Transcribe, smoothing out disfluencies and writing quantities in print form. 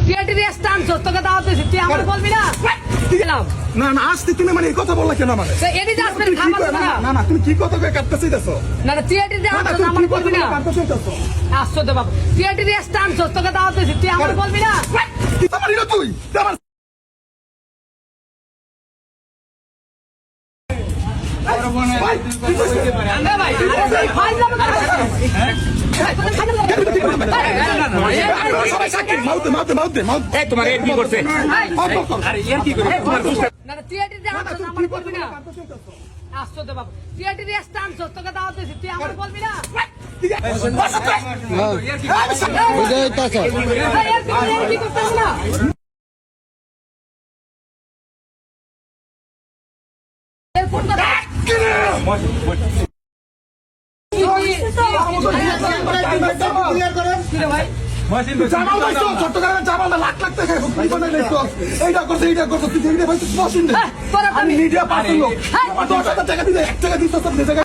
TRT দিয়ে স্টান তোকে দাওয়াত দিছি তুই আমার বলবি না না না আসতে তুমি মানে এই কথা বললা কেন মানে এদিকে আসবেন খাবার দেবো না না না তুমি কি কথা কয়ে কাটতে চাইতেছো না না টিআরটি দিয়ে না না আমার তুমি কি বলবি কথা না কাটতে চাইতেছো আসছো তো বাবা টিআরটি দিয়ে স্টান তোকে দাওয়াত দিছি তুই আমার বলবি না কি তোমার এটা তুই আমার ভাই কি কইছিস ভাই ফাইল যাবে সবাই সাক্ষী মাউতে মাউতে মাউতে মাউতে এই তোমার এর কি করছে আরে এর কি করে তোমার না না টিআরটি দিয়ে আমার বলবি না আসছো তো বাবা টিআরটি দিয়ে স্টান তোকে দাওয়াত দিছি তুই আমার বলবি না বুঝাই তাছে ভাই এর কি করতেছ না এর ফোন কথা ভাই জামাল ভাই তো চট্টগ্রামে জামালটা লাখ লাখ টাকা কি করে দেখছো এইটা করছে তুই দেখলে ভাই তুই বসিন দে আমি মিডিয়া পার্সন লোক আমার 10,000 টাকা দিলে 1 টাকা দিতে সব জায়গায়